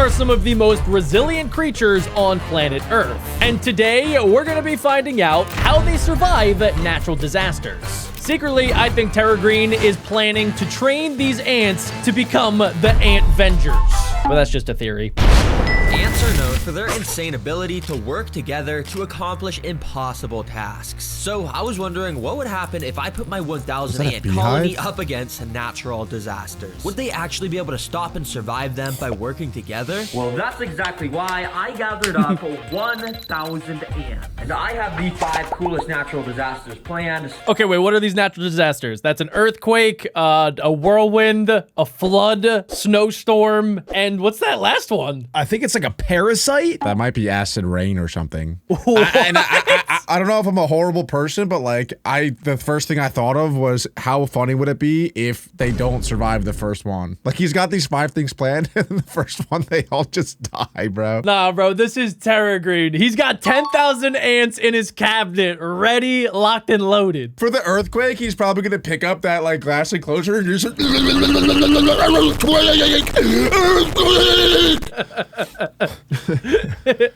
are some of the most resilient creatures on planet Earth. And today, we're gonna be finding out how they survive natural disasters. Secretly, I think Terra Green is planning to train these ants to become the Ant Vengers. But that's just a theory. Ants are known for their insane ability to work together to accomplish impossible tasks. So I was wondering what would happen if I put my 1,000 ant colony up against natural disasters. Would they actually be able to stop and survive them by working together? Well, that's exactly why I gathered up 1,000 ants. And I have the 5 coolest natural disasters planned. Okay, wait, what are these natural disasters? That's an earthquake, a whirlwind, a flood, snowstorm, and what's that last one? I think it's like a parasite. That might be acid rain or something. I don't know if I'm a horrible person, but like the first thing I thought of was how funny would it be if they don't survive the first one? Like he's got these 5 things planned and the first one they all just die, bro. Nah, bro, this is Terra Green. He's got 10,000 ants in his cabinet, ready, locked, and loaded. For the earthquake, he's probably gonna pick up that like glass enclosure and just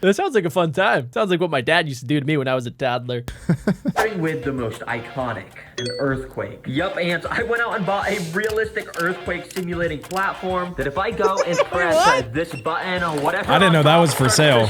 That sounds like a fun time. Sounds like what my dad used to do to me when I was a toddler. Starting with the most iconic, an earthquake. Yup, ants, I went out and bought a realistic earthquake simulating platform that if I go and press this button or whatever. I didn't know that was for sale.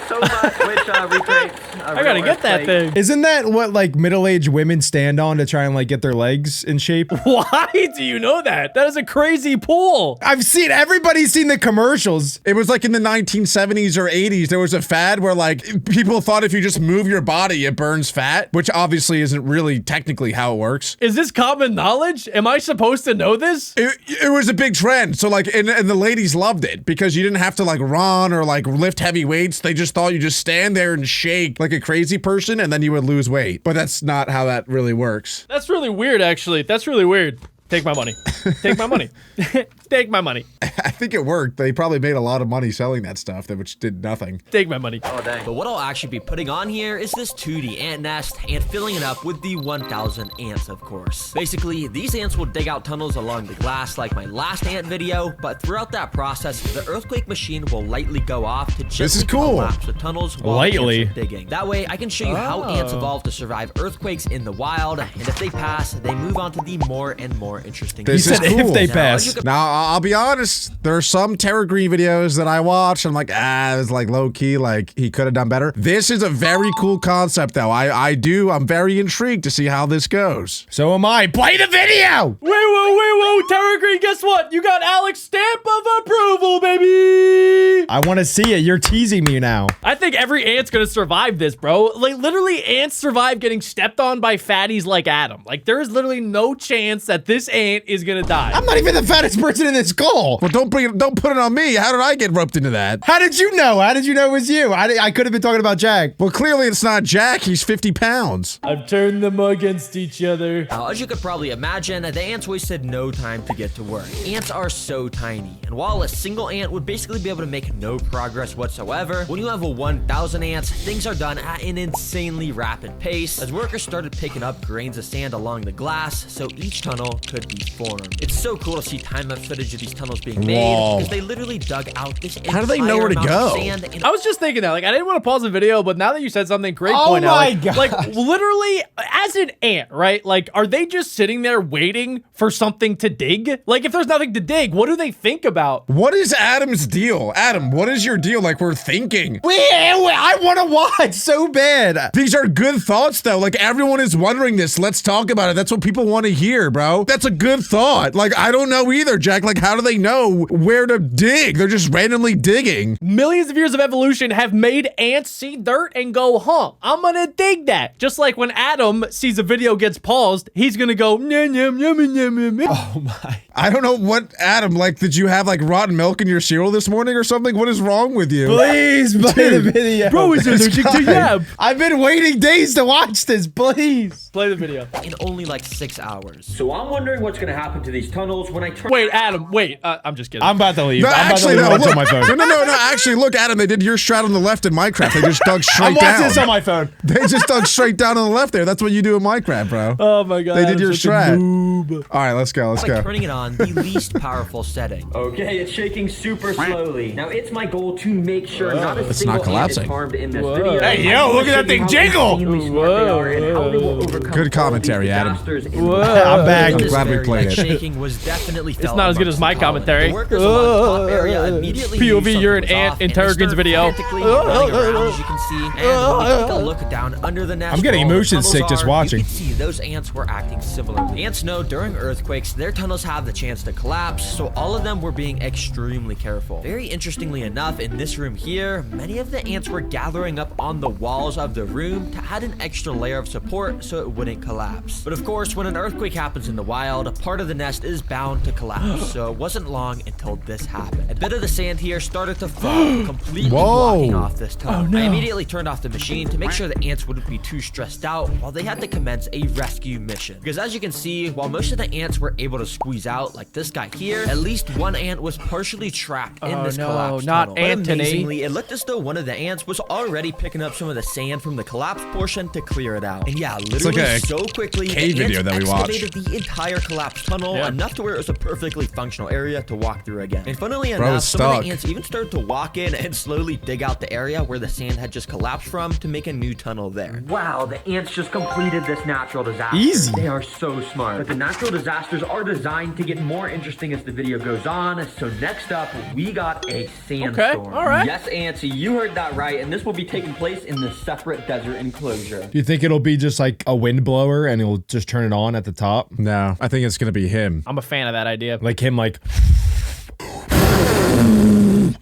So much, which recreates I gotta get that thing. Isn't that what like middle-aged women stand on to try and like get their legs in shape? Why do you know that? That is a crazy pool. Everybody's seen the commercials. It was like in the 1970s or 80s, there was a fad where like people thought if you just move your body, it burns fat, which obviously isn't really technically how it works. Is this common knowledge? Am I supposed to know this? It was a big trend. So like, and the ladies loved it because you didn't have to like run or like lift heavy weights. They just thought you just stand there and shake like a crazy person and then you would lose weight. But that's not how that really works. That's really weird, actually. That's really weird. Take my money. Take my money. Take my money. I think it worked. They probably made a lot of money selling that stuff, which did nothing. Take my money. Oh, dang. But what I'll actually be putting on here is this 2D ant nest and filling it up with the 1,000 ants, of course. Basically, these ants will dig out tunnels along the glass like my last ant video, but throughout that process, the earthquake machine will lightly go off to just collapse the tunnels while ants are digging. That way, I can show you how ants evolve to survive earthquakes in the wild, and if they pass, they move on to the more and more interesting. This is cool. If they pass. Now, I'll be honest, there are some Terra Green videos that I watch. I'm like, it's like low key, like he could have done better. This is a very cool concept though. I'm very intrigued to see how this goes. So am I. Play the video! Whoa, Terra Green, guess what? You got Alex stamp of approval, baby! I want to see it. You're teasing me now. I think every ant's gonna survive this, bro. Like, literally, ants survive getting stepped on by fatties like Adam. Like, there is literally no chance that this ant is gonna die. I'm not even the fattest person in this call. Well, don't put it on me. How did I get roped into that? How did you know? How did you know it was you? I could have been talking about Jack. Well, clearly it's not Jack. He's 50 pounds. I've turned them against each other. Now, as you could probably imagine, the ants wasted no time to get to work. Ants are so tiny, and while a single ant would basically be able to make no progress whatsoever, when you have a 1,000 ants, things are done at an insanely rapid pace, as workers started picking up grains of sand along the glass, so each tunnel could be formed. It's so cool to see time-lapse footage of these tunnels being made, because they literally dug out this How do they know where to go? I was just thinking that, like, I didn't want to pause the video, but now that you said something, great point out. Like, literally, as an ant, right? Like, are they just sitting there waiting for something to dig? Like, if there's nothing to dig, what do they think about? What is Adam's deal? Adam, what is your deal? Like, we're thinking. I want to watch so bad. These are good thoughts, though. Like, everyone is wondering this. Let's talk about it. That's what people want to hear, bro. That's a good thought. Like, I don't know either, Jack. Like, how do they know where to dig? They're just randomly digging. Millions of years of evolution have made ants see dirt and go, I'm gonna dig that. Just like when Adam sees a video gets paused, he's gonna go, nyam, nyam, nyam, nyam, nyam. Oh my. I don't know what, Adam, like, did you have like rotten milk in your cereal this morning or something? What is wrong with you? Please play the video. Bro, is allergic to yam. I've been waiting days to watch this, please. Play the video. In only like 6 hours. So I'm wondering what's gonna happen to these tunnels when I turn. Wait, Adam, wait. I'm just kidding. I'm about to leave. No, actually, no. Look, on my phone. No. Actually, look, Adam, they did your strat on the left in Minecraft. They just dug straight down. I'm watching this on my phone. They just dug straight down on the left there. That's what you do in Minecraft, bro. Oh my god. They did your strat. All right, let's go. Let's go. Turning it on the least powerful setting. Okay. Okay, it's shaking super slowly. Now, it's my goal to make sure not a It's single not collapsing. ant is harmed in this video. Hey, yo, look at that thing jiggle! Good commentary, Adam. I'm back. I'm glad we played it. Shaking was definitely It's not as good as my commentary. The workers along top area immediately knew POV, something you're an was ant off, in and they Terragreen's started video. frantically running around, as you can see. And when we take a look down under the nest, I'm getting where all the motion sick tunnels just are, watching. You can see those ants were acting similarly. Ants know during earthquakes, their tunnels have the chance to collapse, so all of them were being extremely careful. Very interestingly enough, in this room here, many of the ants were gathering up on the walls of the room to add an extra layer of support so it wouldn't collapse. But of course, when an earthquake happens in the wild, a part of the nest is bound to collapse, so it wasn't long until this happened. A bit of the sand here started to fall, completely blocking off this tunnel. Oh, no. I immediately turned off the machine to make sure the ants wouldn't be too stressed out while they had to commence a rescue mission. Because as you can see, while most of the ants were able to squeeze out, like this guy here, at least one ant was partially trapped in this collapsed not tunnel. But Anthony. amazingly, it looked as though one of the ants was already picking up some of the sand from the collapsed portion to clear it out. And yeah, literally like a so quickly, cave the video ants that we watched. excavated the entire collapsed tunnel, Yeah. enough to where it was a perfectly functional area to walk through again. And funnily Bro, enough, it's some of stuck. the ants even started to walk in and slowly dig out the area where the sand had just collapsed from to make a new tunnel there. Wow, the ants just completed this natural disaster. Easy. They are so smart. But the natural disasters are designed to get more interesting as the video goes on. So next up, we got a sandstorm. all right. Yes, ants, you heard that right. And this will be taking place in the separate desert enclosure. Do you think it'll be just like a wind blower and he'll just turn it on at the top? No, I think it's gonna be him. I'm a fan of that idea. Like him, like,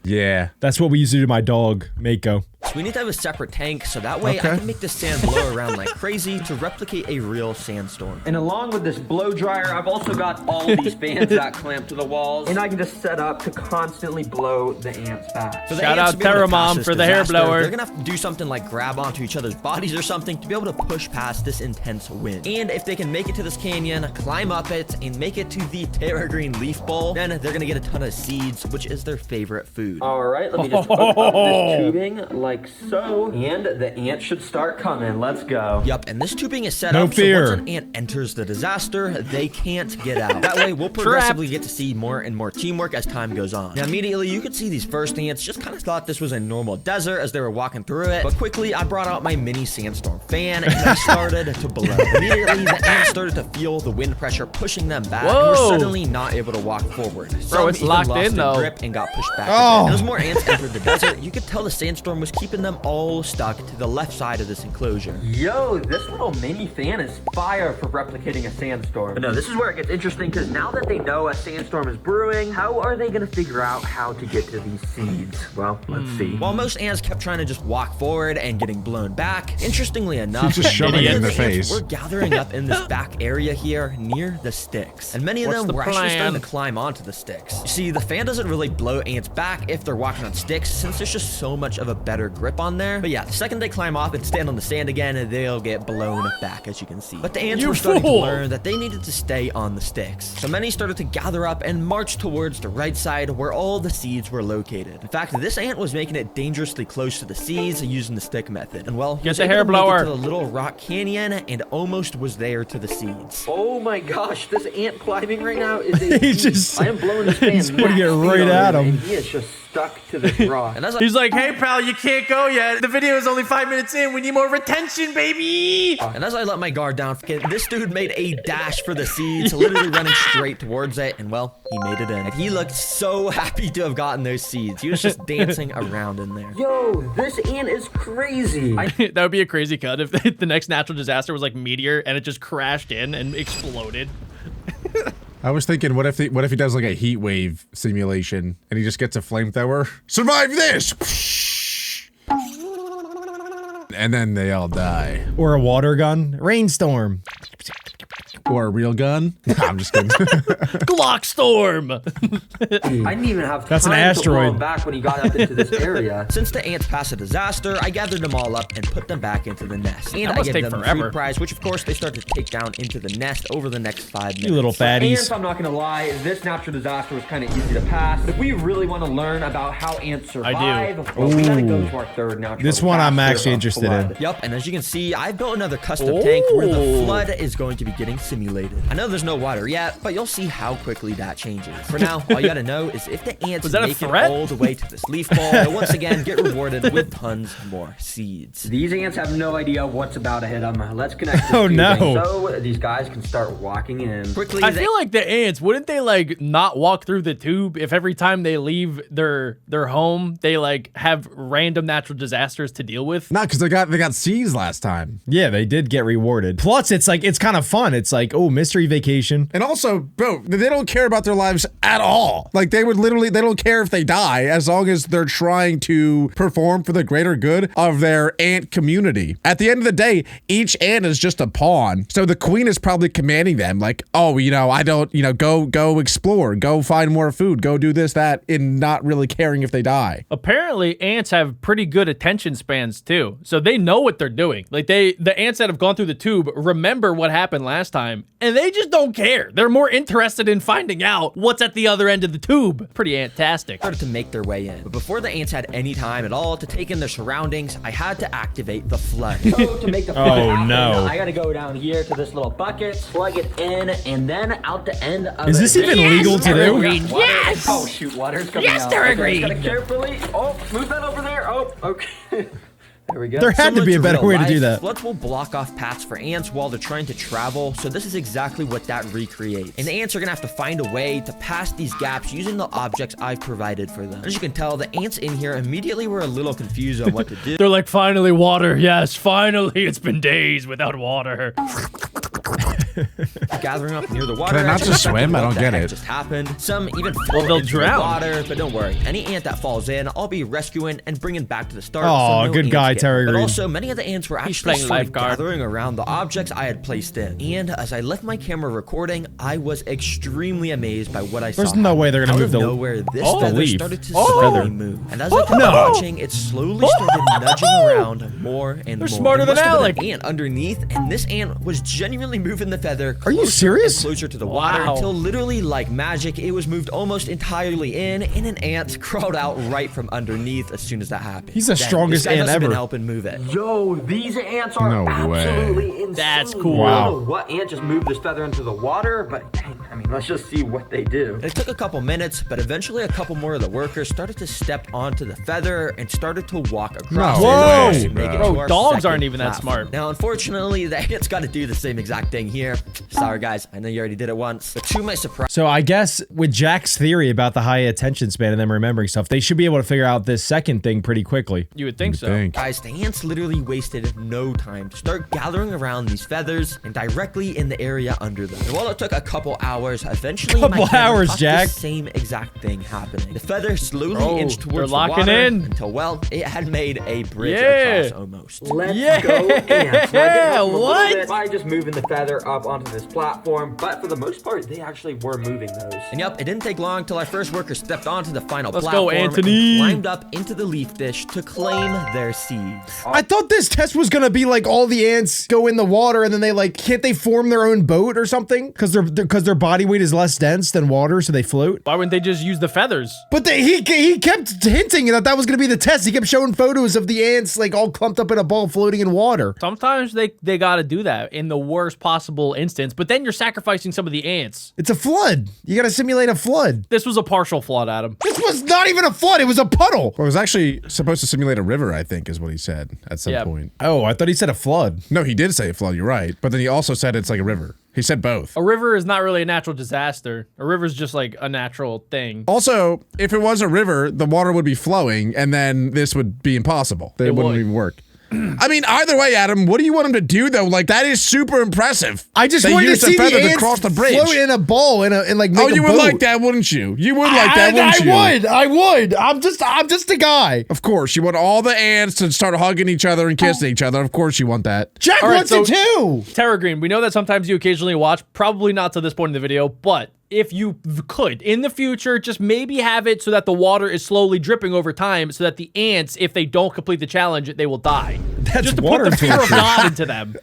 Yeah. that's what we used to do to my dog, Mako. So we need to have a separate tank so that way Okay. I can make the sand blow around like crazy to replicate a real sandstorm. And along with this blow dryer, I've also got all these fans that clamp to the walls. And I can just set up to constantly blow the ants back. So the Shout ants, out to be able to Terra pass Mom this for the hair disaster, blower. They're gonna have to do something like grab onto each other's bodies or something to be able to push past this intense wind. And if they can make it to this canyon, climb up it, and make it to the Terra Green Leaf Bowl, then they're gonna get a ton of seeds, which is their favorite food. All right, let me just hook up this tubing like so. And the ants should start coming. Let's go. Yup, and this tubing is set No up fear. so once an ant enters the disaster, they can't get out. That way, we'll progressively get to see more and more teamwork as time goes on. Now, immediately, you could see these first ants just kind of thought this was a normal desert as they were walking through it, but quickly, I brought out my mini sandstorm fan, and I started to blow. Immediately, the ants started to feel the wind pressure pushing them back, and were Whoa. suddenly not able to walk forward. Some it's even locked lost in, their though. grip and got pushed back. Oh. And as more ants entered the desert, you could tell the sandstorm was keeping them all stuck to the left side of this enclosure. Yo, this little mini fan is fire for replicating a sandstorm. But no, this is where it gets interesting because now that they know a sandstorm is brewing, how are they gonna figure out how to get to these seeds? Well, let's see. While most ants kept trying to just walk forward and getting blown back, interestingly enough, Just shoving many it in of their the ants face. were gathering up in this back area here near the sticks. And many of What's them the were actually starting plan? to climb onto the sticks. You see, the fan doesn't really blow ants back if they're walking on sticks since there's just so much of a better grip on there. But yeah, the second they climb off and stand on the sand again, they'll get blown back, as you can see. But the ants You were starting fool! to learn that they needed to stay on the sticks. So many started to gather up and march towards the right side where all the seeds were located. In fact, this ant was making it dangerously close to the seeds using the stick method. And well, he Get was the able hair to make it blower. to the little rock canyon and almost was there to the seeds. Oh my gosh, this ant climbing right now is a He's beast. just- I am blowing this fan he's putting it max speed right on at and him. He is just stuck to this rock. And as I He's like, hey, pal, you can't go yet. The video is only 5 minutes in. We need more retention, baby. And as I let my guard down, this dude made a dash for the seeds, literally running straight towards it, and well, he made it in. And he looked so happy to have gotten those seeds. He was just dancing around in there. Yo, this ant is crazy. That would be a crazy cut if the next natural disaster was like meteor and it just crashed in and exploded. I was thinking, what if he does like a heat wave simulation and he just gets a flamethrower? Survive this! And then they all die. Or a water gun. Rainstorm. Or a real gun? I'm just kidding. Glock storm. I didn't even have time That's an to blow asteroid. him back when he got up into this area. Since the ants passed a disaster, I gathered them all up and put them back into the nest. And That I must gave take them the forever. food prize, which of course they start to take down into the nest over the next 5 minutes. You little And fatties. I'm not gonna lie, this natural disaster was kind of easy to pass. But if we really want to learn about how ants survive, well, we gotta go to our third natural This one I'm disaster actually of interested in. flood. Yup, and as you can see, I've built another custom tank where the flood is going to be getting simulated. I know there's no water yet, but you'll see how quickly that changes. For now, all you gotta know is if the ants make it all the way to this leaf ball, they'll once again get rewarded with tons more seeds. These ants have no idea what's about to hit them. Let's connect this Oh, no. thing so these guys can start walking in. Quickly, I feel like the ants, wouldn't they like not walk through the tube if every time they leave their home, they like have random natural disasters to deal with? Not because they got seized last time. Yeah, they did get rewarded. Plus, it's like, it's kind of fun. It's like, oh, mystery vacation. And also, bro, they don't care about their lives at all. Like they don't care if they die as long as they're trying to perform for the greater good of their ant community. At the end of the day, each ant is just a pawn. So the queen is probably commanding them like, oh, I don't, go explore, go find more food, go do this, that, and not really caring if they die. Apparently, ants have pretty good attention spans too. So they know what they're doing. Like the ants that have gone through the tube remember what happened last time, and they just don't care. They're more interested in finding out what's at the other end of the tube. Pretty antastic. Started to make their way in. But before the ants had any time at all to take in their surroundings, I had to activate the flood. So to make the flood happen, no. I gotta go down here to this little bucket, plug it in, and then out the end of Is this even legal to do? Yes! Oh shoot, water's coming out. Yes, they're green. Gotta carefully. Oh, move that over there. Oh, okay. There we go. There had to be a better real way to do life, that. Floods will block off paths for ants while they're trying to travel, so this is exactly what that recreates. And the ants are gonna have to find a way to pass these gaps using the objects I've provided for them. As you can tell, the ants in here immediately were a little confused on what to do. They're like, finally water. Yes, finally. It's been days without water. Gathering up near the water. Can I not just swim? I don't get it. Just happened. Some even Well, fall they'll into the drown. water, but don't worry. Any ant that falls in, I'll be rescuing and bringing back to the start. Aw, good ants guy, get Terry hurt. But Green. also, many of the ants were actually playing started lifeguard. gathering around the objects I had placed in. And as I left my camera recording, I was extremely amazed by what I saw. There's no way they're gonna Out move of the- nowhere, this the feather leaf. started to Oh. slowly move. And as I kept watching, it slowly started nudging around more and more. smarter There than must have been Alec. an ant underneath, and this ant was genuinely moving the feather. Are you closer serious? and closer to the water Wow. until literally like magic, it was moved almost entirely in, and an ant crawled out right from underneath as soon as that happened. He's the Dang, strongest this guy ant must have been ever. helping move it. Yo, these ants are No way. absolutely insane. That's cool. I Wow. don't know what ant just moved this feather into the water, but dang, I mean, let's just see what they do. It took a couple minutes, but eventually a couple more of the workers started to step onto the feather and started to walk across No it way, to make it bro. to our Dogs second aren't even that platform. smart. Now, unfortunately, the ants got to do the same exact thing here. Sorry, guys. I know you already did it once, but to my surprise, So I guess with Jack's theory about the high attention span and them remembering stuff, they should be able to figure out this second thing pretty quickly. You would think so. guys, the ants literally wasted no time to start gathering around these feathers and directly in the area under them. And while it took a couple hours, eventually my Couple camera hours, caught Jack. the same exact thing happening. The feather slowly Bro, inched they're towards the locking water in. until, well, it had made a bridge Yeah. across almost. Let's Yeah. go ants. Now, I did help them a little What? bit by just moving the feather up onto this platform, but for the most part, they actually were moving those. And yep, it didn't take long till our first worker stepped onto the final Let's go, platform Anthony. and climbed up into the leaf dish to claim their seeds. I thought this test was gonna be like all the ants go in the water and then they like, can't they form their own boat or something? Because their body weight is less dense than water, so they float. Why wouldn't they just use the feathers? But he kept hinting that was gonna be the test. He kept showing photos of the ants like all clumped up in a ball floating in water. Sometimes they gotta do that in the worst possible instance, but then you're sacrificing some of the ants. It's a flood. You gotta simulate a flood. This was a partial flood, Adam. This was not even a flood. It was a puddle. Well, it was actually supposed to simulate a river, I think, is what he said at some Yeah. point. Oh, I thought he said a flood. No, he did say a flood, you're right. But then he also said it's like a river. He said both. A river is not really a natural disaster. A river is just like a natural thing. Also, if it was a river, the water would be flowing, and then this would be impossible. It wouldn't would. even work. I mean, either way, Adam, what do you want him to do, though? Like, that is super impressive. I just They wanted to used a see the feather to ants cross the bridge. float in a ball and like make Oh, a you would boat. like that, wouldn't you? You would like that, wouldn't you? I would. I'm just a guy. Of course, you want all the ants to start hugging each other and kissing each other. Of course you want that. Jack All right, wants so- it too. Terra Green, we know that sometimes you occasionally watch, probably not to this point in the video, but if you could, in the future, just maybe have it so that the water is slowly dripping over time so that the ants, if they don't complete the challenge, they will die. That's just to water put the fear of torture. God into them.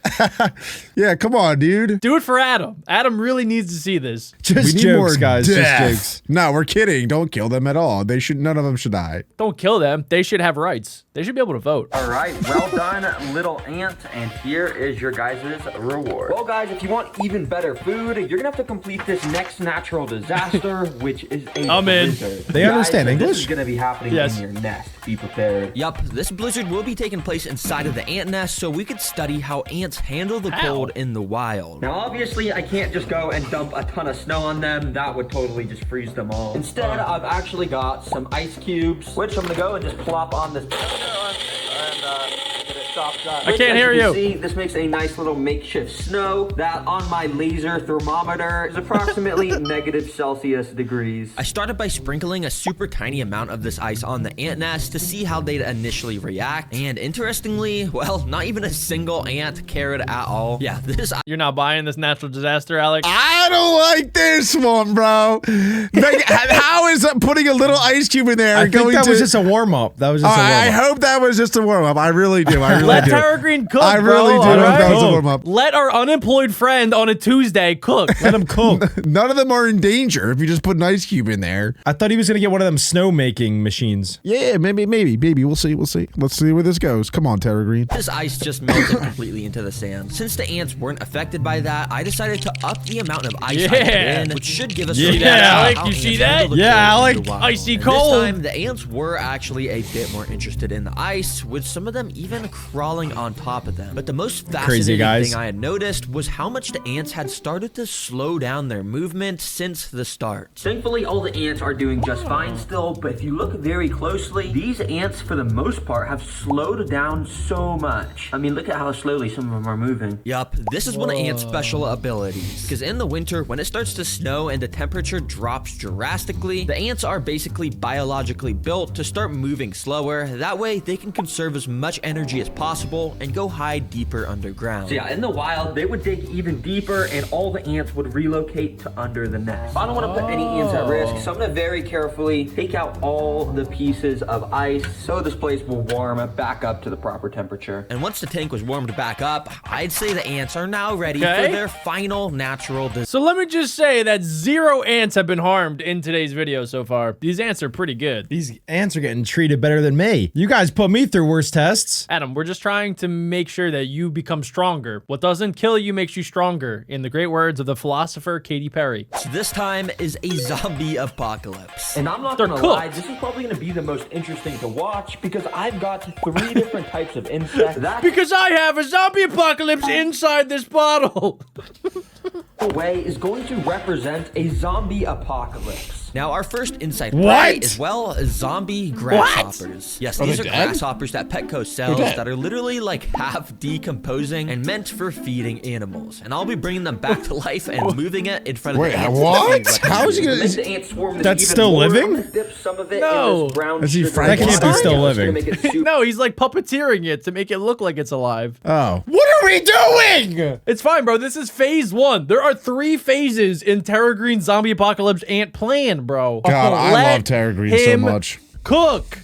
Yeah, come on, dude. Do it for Adam. Adam really needs to see this. Just We need jokes, more guys. death. Just jokes. No, we're kidding. Don't kill them at all. They should. None of them should die. Don't kill them. They should have rights. They should be able to vote. All right, well done, little ant, and here is your guys' reward. Well, guys, if you want even better food, you're gonna have to complete this next natural disaster, which is a I'm in. blizzard. They Guys, understand This English? is gonna be happening Yes. in your nest. Be prepared. Yup, this blizzard will be taking place inside of the ant nest, so we could study how ants handle the How? cold in the wild. Now, obviously, I can't just go and dump a ton of snow on them. That would totally just freeze them all. Instead, I've actually got some ice cubes, which I'm gonna go and just plop on this. I can't hear you. See, this makes a nice little makeshift snow that on my laser thermometer is approximately -Celsius degrees. I started by sprinkling a super tiny amount of this ice on the ant nest to see how they'd initially react, and interestingly, well, not even a single ant cared at all. Yeah, this You're not buying this natural disaster, Alex? I don't like this one, bro. Like, how is putting a little ice cube in there I think going that to? was just a warm up. That was just a warm I up. hope that was just a warm up. I really do. I really Let do. Tara Green cook, I bro, really do all hope right? that was a warm up. Let our unemployed friend on a Tuesday cook. Let him cook. None of them are in danger if you just put an ice cube in there. I thought he was gonna get one of them snow making machines. Yeah, maybe. We'll see. Let's see where this goes. Come on, Tara Green. This ice just melted completely into the sand. Since the ants weren't affected by that, I decided to up the amount of ice I put Yeah. in, which should give us Yeah. some idea of Alec, how you ants see handle that? the Yeah, cold in Alec. the wild. Icy And cold. This time, the ants were actually a bit more interested in the ice, with some of them even crawling on top of them. But the most fascinating guys. thing I had noticed was how much the ants had started to slow down their movement since the start. Thankfully, all the ants are doing just fine still, but if you look very closely, these ants, for the most part, have slowed down so much. I mean, look at how slowly some of them are moving. Yup, this is one of ants' special abilities. Because in the winter, when it starts to snow and the temperature drops drastically, the ants are basically biologically built to start moving slower. That way, they can conserve as much energy as possible and go hide deeper underground. So yeah, in the wild, they would dig even deeper and all the ants would relocate to under the nest. I don't want to put any ants at risk, so I'm gonna very carefully take out all the pieces of ice so this place will warm back up to the proper temperature. And once the tank was warmed back up, I'd say the ants are now ready Okay. for their final natural disaster. So let me just say that 0 ants have been harmed in today's video so far. These ants are pretty good. These ants are getting treated better than me. You guys put me through worse tests. Adam, we're just trying to make sure that you become stronger. What doesn't kill you makes you stronger, in the great words of the philosopher Katy Perry. So this time is a zombie apocalypse. And I'm not They're gonna cooked. lie, this is probably gonna be the most interesting to watch because I've got 3 different types of insects. That Because I have a zombie apocalypse inside this bottle. way is going to represent a zombie apocalypse. Now, our first insight What? prey is, well, zombie grasshoppers. Yes, these are they dead? grasshoppers that Petco sells dead. that are literally like half decomposing and meant for feeding animals. And I'll be bringing them back to life and moving it in front of Wait, the ants. what? to see How is he they gonna? do. Make the ant swarm this That's even still more. living? I'm gonna dip some of it No. in this brown Is he sugar. Frankenstein? That can't be still Yeah, it's gonna living. make it super No, he's like puppeteering it to make it look like it's alive. Oh, what are we doing? It's fine, bro. This is phase 1. There are 3 phases in Tara Green's zombie apocalypse ant plan, bro. God, I Let love Tara Green so him much. Cook.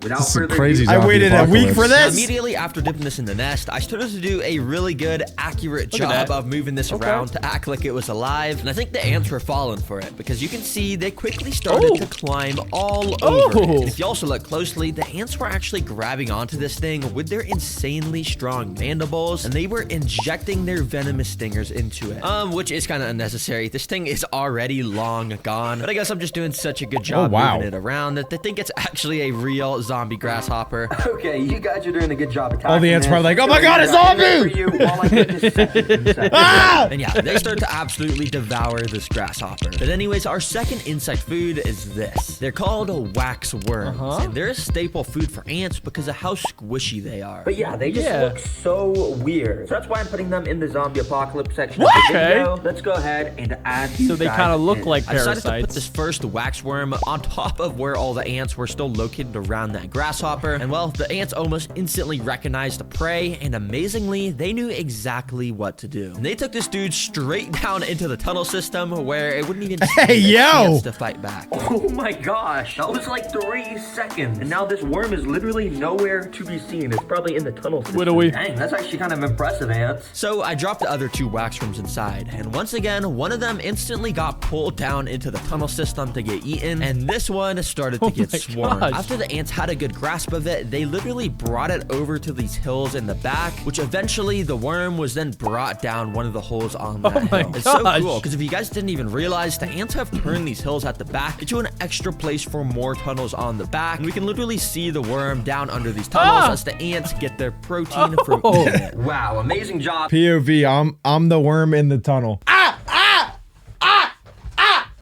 Without This is a further crazy ado, I zombie waited a week for apocalypse. Now, this. immediately after dipping this in the nest, I started to do a really good, accurate Look at job that. of moving this around to act like it was alive. And I think the ants were falling for it because you can see they quickly started to climb all over it. And if you also look closely, the ants were actually grabbing onto this thing with their insanely strong mandibles, and they were injecting their venomous stingers into it. Which is kind of unnecessary. This thing is already long gone, but I guess I'm just doing such a good job wow. moving it around that they think it's actually a real zombie grasshopper. Okay, you guys are doing a good job attacking All the ants this. probably like, "Oh So my God, a I got it zombie!" for you while I get this second insect. Ah! And yeah, they start to absolutely devour this grasshopper. But anyways, our second insect food is this. They're called wax worms. And they're a staple food for ants because of how squishy they are. But yeah, they just Yeah. look so weird. So that's why I'm putting them in the zombie apocalypse section What? of the video. Let's go ahead and add these So they guys kind of look in. like I decided to put parasites. this first wax worm on top of where all the ants were still located around the giant grasshopper. And well, the ants almost instantly recognized the prey, and amazingly, they knew exactly what to do. And they took this dude straight down into the tunnel system where it wouldn't even Hey, yo! chance to fight back. Oh my gosh, that was like 3 seconds. And now this worm is literally nowhere to be seen. It's probably in the tunnel system. What are we? Dang, that's actually kind of impressive, Ants. So I dropped the other 2 wax worms inside, and once again, one of them instantly got pulled down into the tunnel system to get eaten, and this one started to get my swarmed. gosh. After the ants had a good grasp of it, they literally brought it over to these hills in the back, which eventually the worm was then brought down one of the holes on that my hill. It's so gosh. cool, because if you guys didn't even realize, the ants have turned these hills at the back into an extra place for more tunnels on the back, and we can literally see the worm down under these tunnels as the ants get their protein from eating it. Wow, amazing job. POV, I'm the worm in the tunnel.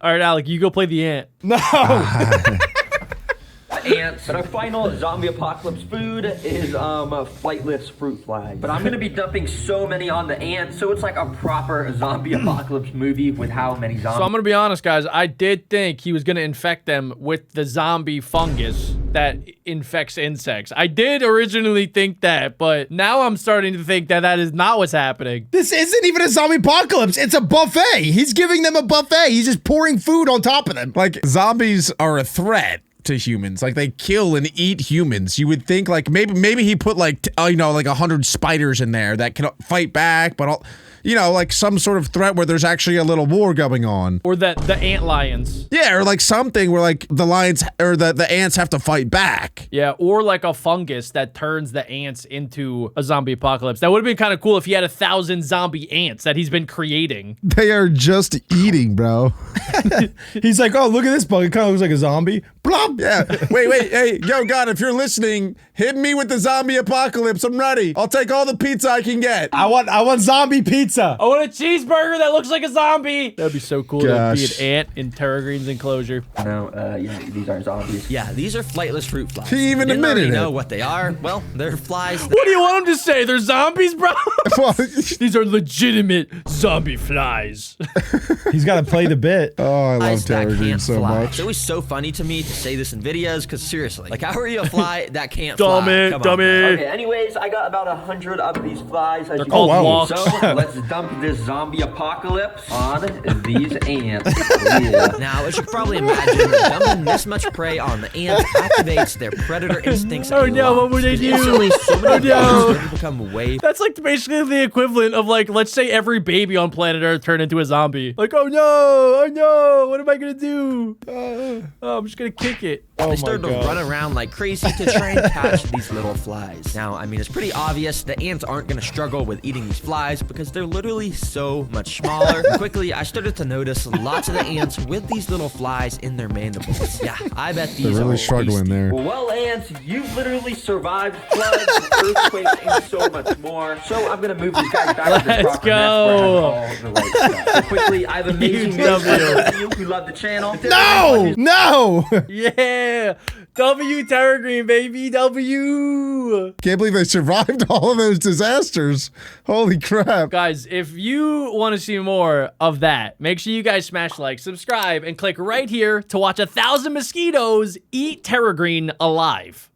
All right, Alec, you go play the ant. No. Ants. But our final zombie apocalypse food is flightless fruit flies. But I'm gonna be dumping so many on the ants, so it's like a proper zombie apocalypse movie with how many zombies. So I'm gonna be honest, guys. I did think he was gonna infect them with the zombie fungus that infects insects. I did originally think that, but now I'm starting to think that that is not what's happening. This isn't even a zombie apocalypse. It's a buffet. He's giving them a buffet. He's just pouring food on top of them. Like, zombies are a threat to humans. Like, they kill and eat humans. You would think, like, maybe he put, like, you know, like 100 spiders in there that can fight back, but all, you know, like some sort of threat where there's actually a little war going on. Or the ant lions. Yeah, or like something where like the lions or the ants have to fight back. Yeah, or like a fungus that turns the ants into a zombie apocalypse. That would have been kind of cool if he had 1,000 zombie ants that he's been creating. They are just eating, bro. He's like, oh, look at this bug. It kind of looks like a zombie. Blop. Yeah. Wait. Hey, yo, God, if you're listening, hit me with the zombie apocalypse. I'm ready. I'll take all the pizza I can get. I want zombie pizza. I want a cheeseburger that looks like a zombie. That'd be so cool to be Gosh. an ant in Tara Green's enclosure. No, yeah, these aren't zombies. Yeah, these are flightless fruit flies. He even Didn't already admitted know it. what they are. Well, they're flies. What do you want him to say? They're zombies, bro? Well, These are legitimate zombie flies. He's got to play the bit. oh, I love Flies that Tara Green can't so fly. much. It's always so funny to me to say this in videos, because seriously, like, how are you a fly that can't Dummy, fly? Come on, dummy. bro. Okay, anyways, I got about 100 of these flies. They're called walks. So let's dump this zombie apocalypse on these ants. Yeah. Now, as you can probably imagine, dumping this much prey on the ants activates their predator instincts. Oh a no, lot. what would they do? Instantly, so many Oh no. bugs start to become way That's like basically the equivalent of like, let's say every baby on planet Earth turned into a zombie. Like, oh no, what am I gonna do? Oh, I'm just gonna kick it. They started to run around like crazy to try and catch these little flies. Now, I mean, it's pretty obvious the ants aren't going to struggle with eating these flies because they're literally so much smaller. Quickly, I started to notice lots of the ants with these little flies in their mandibles. Yeah, I bet these They're are really struggling tasty. there. Well, ants, you've literally survived floods, earthquakes, and so much more. So I'm gonna move these guys back to the Let's proper nest where I have go. all the right stuff. So quickly, I have amazing news for those of you who love the channel. No. Yeah. W Tara Green, baby. W. Can't believe they survived all of those disasters. Holy crap. Guys, if you want to see more of that, make sure you guys smash like, subscribe, and click right here to watch 1,000 mosquitoes eat Tara Green alive.